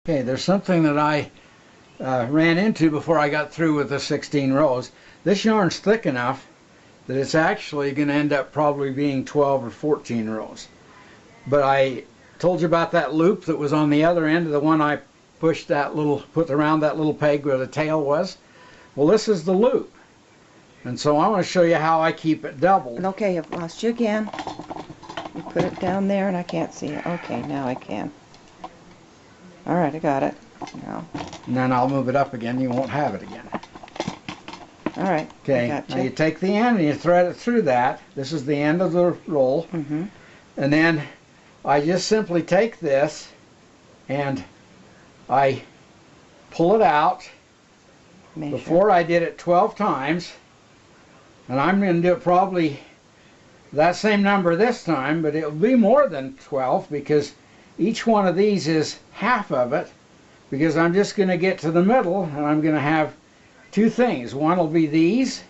Okay, there's something that I ran into before I got through with the 16 rows. This yarn's thick enough that it's actually going to end up probably being 12 or 14 rows. But I told you about that loop that was on the other end of the one I put around that little peg where the tail was. Well, this is the loop. And so I want to show you how I keep it doubled. Okay, I've lost you again. You put it down there and I can't see it. Okay, now I can. Alright, I got it. Now. And then I'll move it up again. You won't have it again. Alright. Okay, Gotcha. now you take the end and you thread it through that. This is the end of the roll. And then I just simply take this and I pull it out. measure. Before I did it 12 times. And I'm going to do it probably that same number this time, but it'll be more than 12 because each one of these is half of it, because I'm just going to get to the middle and I'm going to have two things. One will be these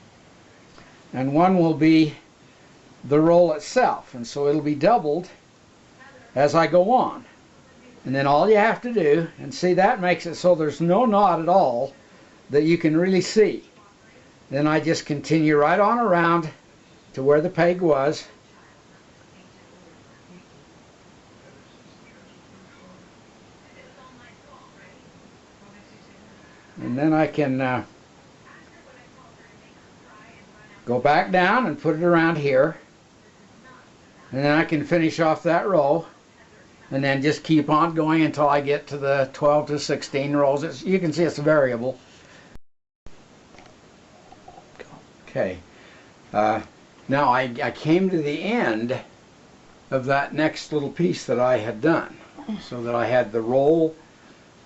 and one will be the roll itself, and so it'll be doubled as I go on. And then all you have to do, and see, that makes it so there's no knot at all that you can really see. Then I just continue right on around to where the peg was. And then I can go back down and put it around here. And then I can finish off that row. And then just keep on going until I get to the 12 to 16 rows. You can see it's variable. Okay. Now I came to the end of that next little piece that I had done. So that I had the roll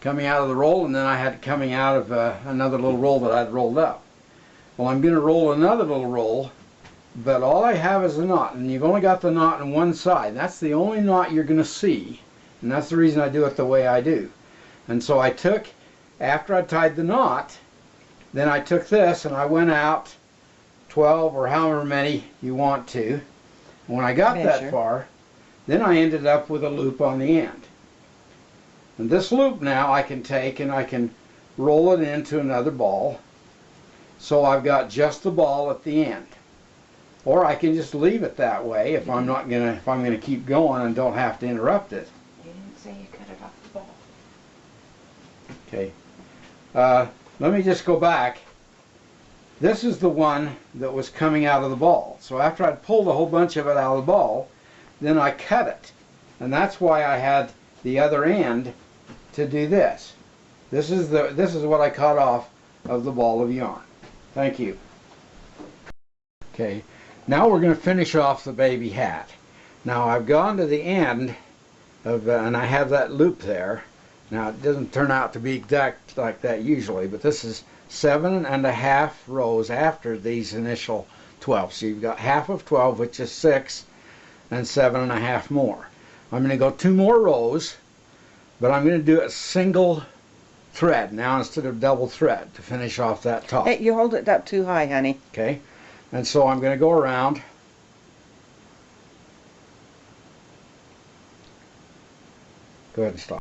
coming out of the roll, and then I had it coming out of another little roll that I'd rolled up. Well, I'm going to roll another little roll, but all I have is a knot, and you've only got the knot on one side. That's the only knot you're going to see, and that's the reason I do it the way I do. And so I took, after I tied the knot, then I took this and I went out 12 or however many you want to. And when I got that far, then I ended up with a loop on the end. And this loop now I can take and I can roll it into another ball. So I've got just the ball at the end. Or I can just leave it that way if I'm gonna keep going and don't have to interrupt it. You didn't say you cut it off the ball. Okay. Let me just go back. This is the one that was coming out of the ball. So after I'd pulled a whole bunch of it out of the ball, then I cut it. And that's why I had the other end to do this. This is what I cut off of the ball of yarn. Thank you. Okay. Now we're going to finish off the baby hat. Now I've gone to the end of, and I have that loop there. Now it doesn't turn out to be exact like that usually, but this is 7.5 rows after these initial 12. So you've got half of 12, which is 6, and 7.5 more. I'm going to go 2 more rows, but I'm going to do it single thread now instead of double thread to finish off that top. Hey, you hold it up too high, honey. Okay, and so I'm going to go around. Go ahead and stop.